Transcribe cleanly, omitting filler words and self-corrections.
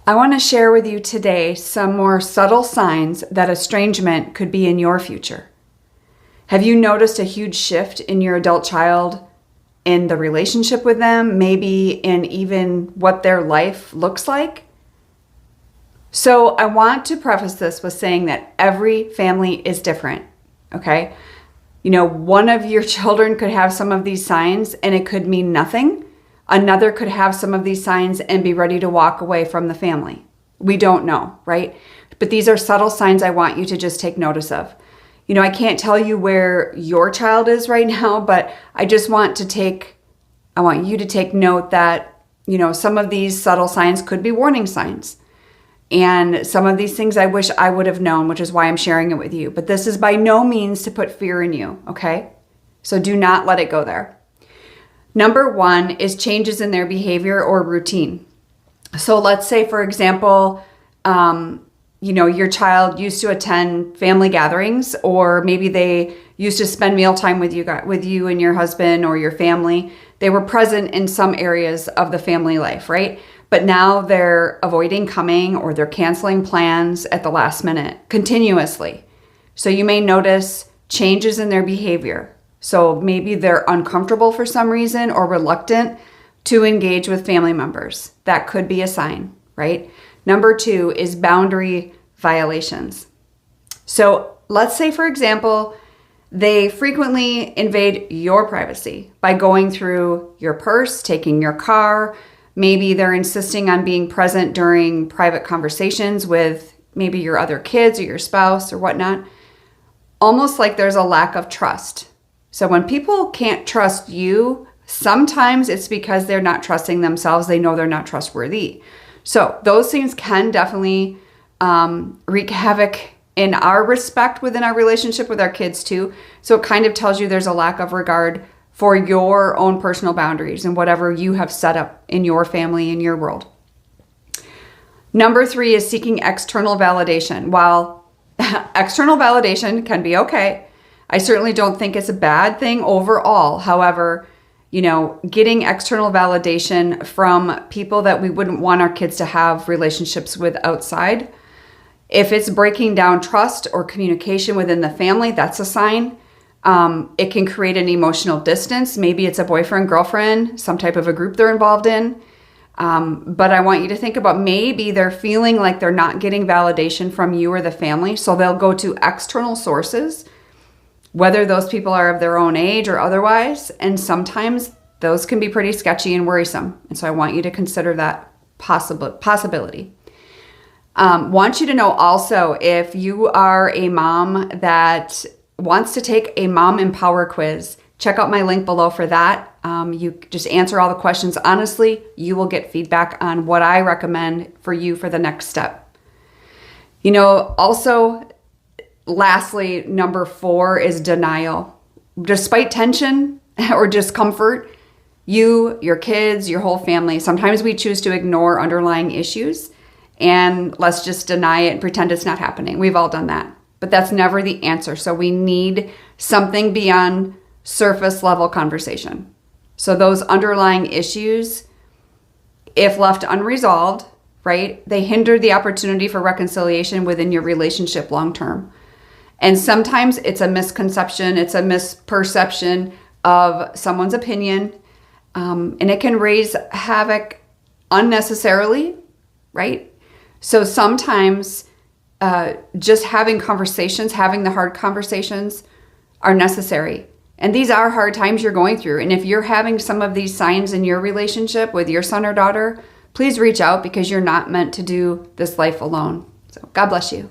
I want to share with you today some more subtle signs that estrangement could be in your future. Have you noticed a huge shift in your adult child in the relationship with them, maybe in even what their life looks like? So I want to preface this with saying that every family is different, okay? You know, one of your children could have some of these signs and it could mean nothing. Another could have some of these signs and be ready to walk away from the family. We don't know, right? But these are subtle signs I want you to just take notice of. You know, I can't tell you where your child is right now, but I just want you to take note that, you know, some of these subtle signs could be warning signs. And some of these things I wish I would have known, which is why I'm sharing it with you. But this is by no means to put fear in you, okay? So do not let it go there. Number one is changes in their behavior or routine. So let's say, for example, you know, your child used to attend family gatherings, or maybe they used to spend mealtime with you and your husband or your family. They were present in some areas of the family life, right? But now they're avoiding coming or they're canceling plans at the last minute continuously. So you may notice changes in their behavior. So maybe they're uncomfortable for some reason or reluctant to engage with family members. That could be a sign, right? Number two is boundary violations. So let's say, for example, they frequently invade your privacy by going through your purse, taking your car. Maybe they're insisting on being present during private conversations with maybe your other kids or your spouse or whatnot. Almost like there's a lack of trust. So when people can't trust you, sometimes it's because they're not trusting themselves. They know they're not trustworthy. So those things can definitely wreak havoc in our respect within our relationship with our kids too. So it kind of tells you there's a lack of regard for your own personal boundaries and whatever you have set up in your family, in your world. Number three is seeking external validation. While external validation can be okay, I certainly don't think it's a bad thing overall. However, you know, getting external validation from people that we wouldn't want our kids to have relationships with outside, if it's breaking down trust or communication within the family, that's a sign. It can create an emotional distance. Maybe it's a boyfriend, girlfriend, some type of a group they're involved in. But I want you to think about maybe they're feeling like they're not getting validation from you or the family. So they'll go to external sources, whether those people are of their own age or otherwise. And sometimes those can be pretty sketchy and worrisome. And so I want you to consider that possibility. Want you to know also, if you are a mom that wants to take a Mom Empower quiz, check out my link below for that. You just answer all the questions honestly. You will get feedback on what I recommend for you for the next step. You know, also, lastly, number four is denial. Despite tension or discomfort, you, your kids, your whole family, sometimes we choose to ignore underlying issues and let's just deny it and pretend it's not happening. We've all done that. But that's never the answer. So we need something beyond surface level conversation. So those underlying issues, if left unresolved, right, they hinder the opportunity for reconciliation within your relationship long term. And sometimes it's a misconception, it's a misperception of someone's opinion, and it can raise havoc unnecessarily, right? So sometimes just having conversations, having the hard conversations are necessary. And these are hard times you're going through. And if you're having some of these signs in your relationship with your son or daughter, please reach out, because you're not meant to do this life alone. So God bless you.